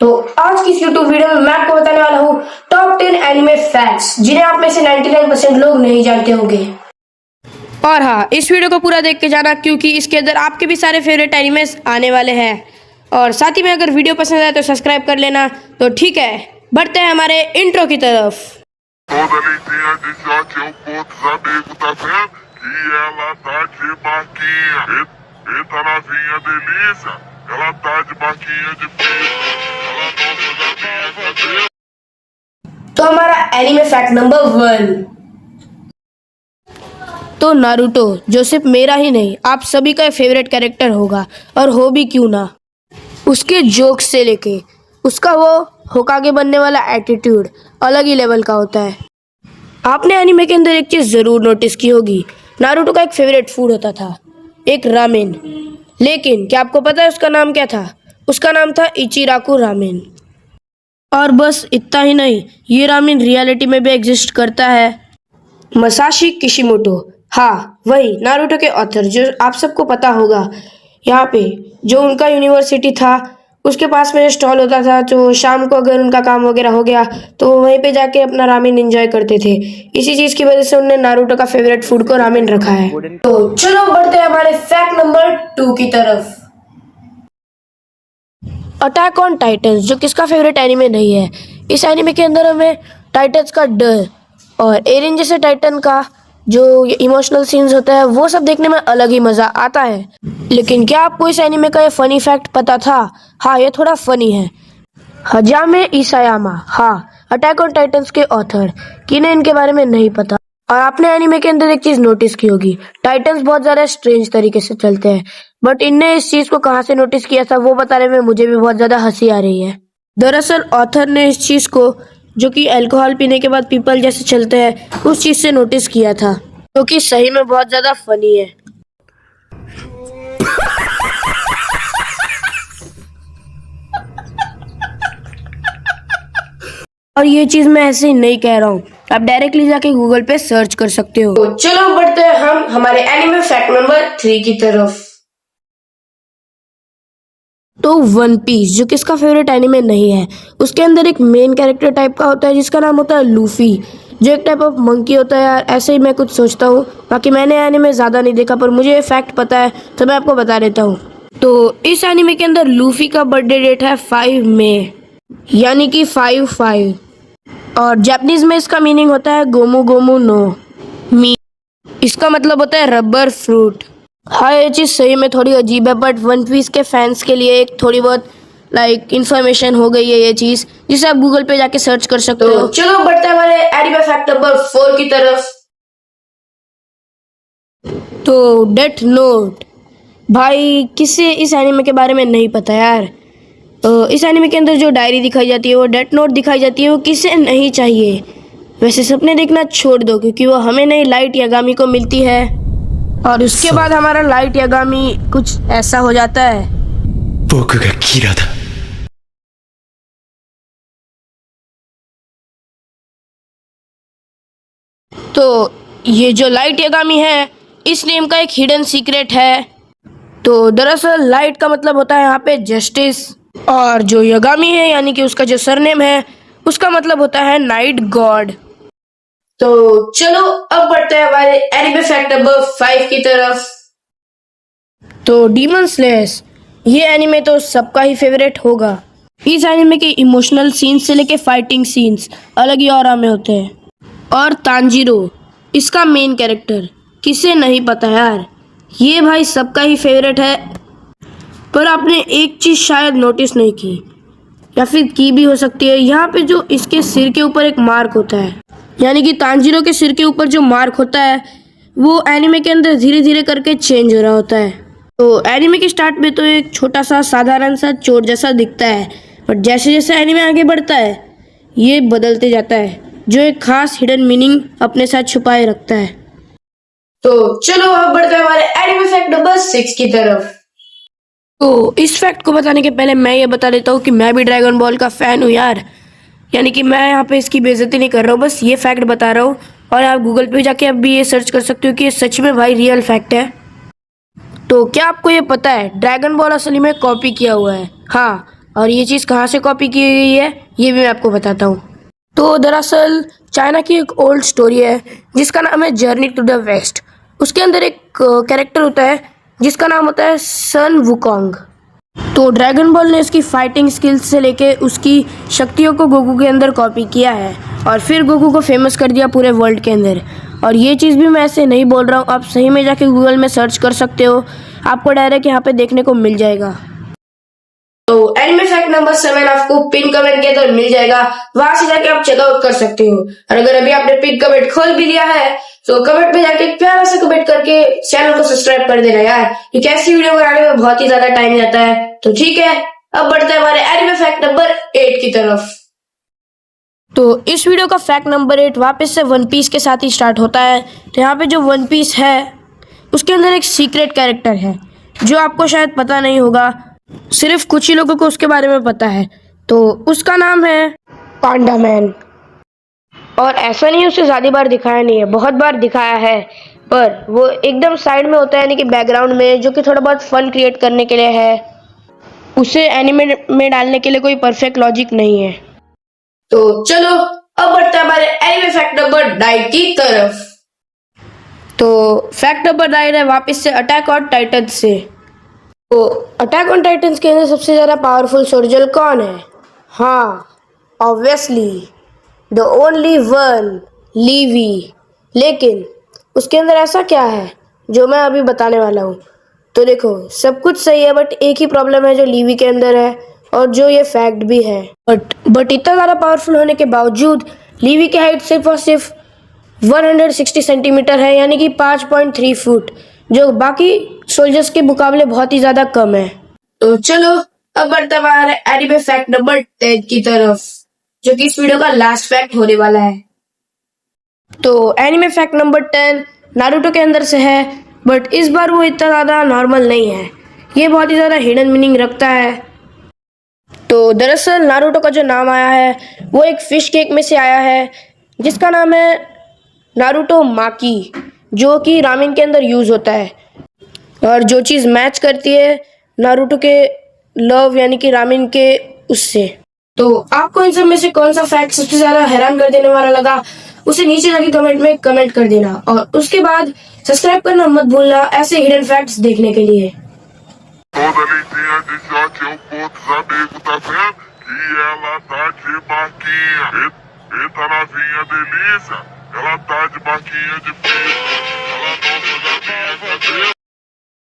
तो आज की इस YouTube वीडियो में मैं आपको बताने वाला हूँ टॉप 10 एनिमे फैक्ट्स जिन्हें आप में से 99% लोग नहीं जानते होंगे। और हाँ, इस वीडियो को पूरा देख के जाना क्योंकि इसके अंदर आपके भी सारे फेवरेट एनिमेस आने वाले हैं। और साथ ही में अगर वीडियो पसंद आए तो सब्सक्राइब कर लेना। तो ठीक है, बढ़ते हैं हमारे इंट्रो की तरफ। तो हमारा एनिमे फैक्ट नंबर 1। तो नारुतो जो सिर्फ मेरा ही नहीं आप सभी का फेवरेट कैरेक्टर होगा, और हो भी क्यों ना। उसके जोक्स से लेके उसका वो होकागे बनने वाला एटीट्यूड अलग ही लेवल का होता है। आपने एनिमे के अंदर एक चीज़ ज़रूर नोटिस की होगी, नारुतो का एक फेवरेट फूड होता था, एक रामेन। लेकिन क्या आपको पता है उसका नाम क्या था? उसका नाम था इचिराकु रामेन। और बस इतना ही नहीं, ये रामेन रियलिटी में भी एग्जिस्ट करता है। मसाशी किशिमोटो, हाँ वही नारुतो के ऑथर जो आप सबको पता होगा। यहाँ पे जो उनका यूनिवर्सिटी था उसके पास में स्टॉल होता था, तो शाम को अगर उनका काम वगैरह हो गया तो वहीं पे जाके अपना रामेन एंजॉय करते थे। इसी चीज़ की वजह से उन्होंने नारुतो का फेवरेट फूड को रामेन रखा है। तो चलो बढ़ते हैं हमारे फैक्ट नंबर 2 की तरफ। अटैक ऑन टाइटन्स जो किसका फेवरेट एनिमे नहीं है। इस एनिमे के अंदर हमें टाइटन्स का डर और एरिन जैसे टाइटन का जो इमोशनल सीन्स होता है वो सब देखने में अलग ही मज़ा आता है। लेकिन क्या आपको इस एनिमे का ये फनी फैक्ट पता था? हाँ, ये थोड़ा फनी है। हजामे इसायामा, हाँ अटैक ऑन टाइटन्स के ऑथर, किन्हें इनके बारे में नहीं पता। और आपने एनिमे के अंदर एक चीज़ नोटिस की होगी, टाइटन्स बहुत ज़्यादा स्ट्रेंज तरीके से चलते हैं, बट इनने इस चीज़ को कहाँ से नोटिस किया था वो बताने में मुझे भी बहुत ज़्यादा हंसी आ रही है। दरअसल ऑथर ने इस चीज़ को, जो कि अल्कोहल पीने के बाद पीपल जैसे चलते हैं, उस चीज़ से नोटिस किया था, जो कि सही में बहुत ज़्यादा फनी है। और ये चीज़ मैं ऐसे ही नहीं कह रहा हूँ, आप डायरेक्टली जाके गूगल पे सर्च कर सकते हो। तो चलो बढ़ते हैं हम हमारे एनिमे फैक्ट नंबर 3 की तरफ। तो वन पीस जो किसका फेवरेट एनिमे नहीं है। उसके अंदर एक मेन कैरेक्टर टाइप का होता है जिसका नाम होता है लूफी, जो एक टाइप ऑफ मंकी होता है यार, ऐसे ही मैं कुछ सोचता हूँ। बाकी मैंने एनिमे ज़्यादा नहीं देखा पर मुझे ये फैक्ट पता है तो मैं आपको बता देता हूँ। तो इस एनिमे के अंदर लूफी का बर्थडे डेट है 5 मई, यानी कि 5-5। और जापानीज में इसका मीनिंग होता है गोमू गोमू नो मी। इसका मतलब होता है रबर फ्रूट। हाँ, ये चीज़ सही में थोड़ी अजीब है, बट वन पीस के फैंस के लिए एक थोड़ी बहुत इन्फॉर्मेशन हो गई है ये चीज़, जिसे आप गूगल पे जाके सर्च कर सकते हो। चलो बढ़ते हैं हमारे एनिमे फैक्ट नंबर 4 की तरफ। तो डेथ नोट, भाई किसे इस एनिमे के बारे में नहीं पता यार। इस एनिमे के अंदर जो डायरी दिखाई जाती है, वो डेथ नोट दिखाई जाती है, वो किसे नहीं चाहिए। वैसे सपने देखना छोड़ दो क्योंकि वो हमें नहीं, लाइट यागामी को मिलती है। और उसके बाद हमारा लाइट यागामी कुछ ऐसा हो जाता है। तो ये जो लाइट यागामी है, इस नेम का एक हिडन सीक्रेट है। तो दरअसल लाइट का मतलब होता है यहाँ पे जस्टिस, और जो यागामी है यानी कि उसका जो सरनेम है उसका मतलब होता है नाइट गॉड। तो चलो अब बढ़ते हैं हमारे एनिमे फैक्ट नंबर 5 की तरफ। तो डीमन स्लेयर्स, ये एनिमे तो सबका ही फेवरेट होगा। इस एनिमे के इमोशनल सीन्स से लेके फाइटिंग सीन्स अलग ही ऑरा में होते हैं। और तांजीरो, इसका मेन कैरेक्टर, किसे नहीं पता यार, ये भाई सबका ही फेवरेट है। पर आपने एक चीज़ शायद नोटिस नहीं की, या फिर की भी हो सकती है, यहाँ पे जो इसके सिर के ऊपर एक मार्क होता है, यानी कि तांजीरो के सिर के ऊपर जो मार्क होता है वो एनिमे के अंदर धीरे धीरे करके चेंज हो रहा होता है। तो एनिमे के स्टार्ट में तो एक छोटा सा साधारण सा चोट जैसा दिखता है, बट जैसे जैसे एनिमे आगे बढ़ता है ये बदलते जाता है, जो एक खास हिडन मीनिंग अपने साथ छुपाए रखता है। तो चलो अब बढ़ते हैं हमारे एनिमे फैक्ट नंबर 6 की तरफ। तो इस फैक्ट को बताने के पहले मैं ये बता देता हूँ कि मैं भी ड्रैगन बॉल का फ़ैन हूँ यार, यानी कि मैं यहाँ पे इसकी बेइज्जती नहीं कर रहा हूँ, बस ये फैक्ट बता रहा हूँ। और आप गूगल पे जाके अब भी ये सर्च कर सकते हो कि ये सच में भाई रियल फैक्ट है। तो क्या आपको ये पता है ड्रैगन बॉल असली में कॉपी किया हुआ है? हाँ, और ये चीज़ कहाँ से कॉपी की गई है ये भी मैं आपको बताता हूँ। तो दरअसल चाइना की एक ओल्ड स्टोरी है जिसका नाम है जर्नी टू द वेस्ट। उसके अंदर एक कैरेक्टर होता है जिसका नाम होता है सन वुकोंग। तो ड्रैगन बॉल ने उसकी फाइटिंग स्किल्स से लेके उसकी शक्तियों को गोकू के अंदर कॉपी किया है और फिर गोकू को फेमस कर दिया पूरे वर्ल्ड के अंदर। और ये चीज़ भी मैं ऐसे नहीं बोल रहा हूँ, आप सही में जाके गूगल में सर्च कर सकते हो, आपको डायरेक्ट यहाँ पे देखने को मिल जाएगा। तो एनिमे फैक्ट नंबर 7 आपको पिन कमेंट के अंदर मिल जाएगा, वहां से जाके आप चेकआउट कर सकते हो। और अगर अभी आपने पिन कमेंट खोल भी लिया है तो कमेंट में जाके एक प्यारा सा कमेंट करके चैनल को सब्सक्राइब कर देना यार, ये कैसी वीडियो बनाने में बहुत ही ज्यादा टाइम जाता है। तो ठीक है, अब बढ़ते हैं हमारे एनिमे फैक्ट नंबर 8 की तरफ। तो इस वीडियो का फैक्ट नंबर 8 वापस से वन पीस के साथ ही स्टार्ट होता है। तो यहाँ पे जो वन पीस है उसके अंदर एक सीक्रेट कैरेक्टर है जो आपको शायद पता नहीं होगा, सिर्फ कुछ ही लोगों को उसके बारे में पता है। तो उसका नाम है पांडा मैन। और ऐसा नहीं उसे ज्यादा बार दिखाया नहीं है, बहुत बार दिखाया है, पर वो एकदम साइड में होता है यानी कि बैकग्राउंड में, जो कि थोड़ा बहुत फन क्रिएट करने के लिए है। उसे एनिमे में डालने के लिए कोई परफेक्ट लॉजिक नहीं है। तो चलो अब बढ़ते हैं हमारे एनिमे फैक्ट नंबर 9 की तरफ। तो फैक्ट नंबर 9 है वापस से अटैक ऑन टाइटन से। तो अटैक ऑन टाइटन्स के अंदर सबसे ज़्यादा पावरफुल सोल्जर कौन है? हाँ, ऑब्वियसली द ओनली वन, लीवी। लेकिन उसके अंदर ऐसा क्या है जो मैं अभी बताने वाला हूँ। तो देखो, सब कुछ सही है बट एक ही प्रॉब्लम है जो लीवी के अंदर है और जो ये फैक्ट भी है। बट इतना ज़्यादा पावरफुल होने के बावजूद लीवी की हाइट सिर्फ और सिर्फ 160 सेंटीमीटर है, यानी कि 5.3 फुट, जो बाकी सोल्जर्स के मुकाबले बहुत ही ज्यादा कम है। तो चलो अब बढ़ते हमारे एनिमे फैक्ट नंबर 10 की तरफ, जो कि इस वीडियो का लास्ट फैक्ट होने वाला है। तो एनिमे फैक्ट नंबर 10 नारुतो के अंदर से है, बट इस बार वो इतना ज्यादा नॉर्मल नहीं है, ये बहुत ही ज्यादा हिडन मीनिंग रखता है। तो दरअसल नारुतो का जो नाम आया है वो एक फिश केक में से आया है जिसका नाम है नारुतो माकी, जो कि रामेन के अंदर यूज होता है। और जो चीज़ मैच करती है नारुतो के लव यानी कि रामेन के उससे। तो आपको इन सब में से कौन सा फैक्ट सबसे ज्यादा हैरान कर देने वाला लगा उसे नीचे जाके कमेंट में कमेंट कर देना, और उसके बाद सब्सक्राइब करना मत भूलना ऐसे हिडन फैक्ट्स देखने के लिए। Eita novinha delícia, ela tá de barquinha de piso, ela não suja minha cabeça.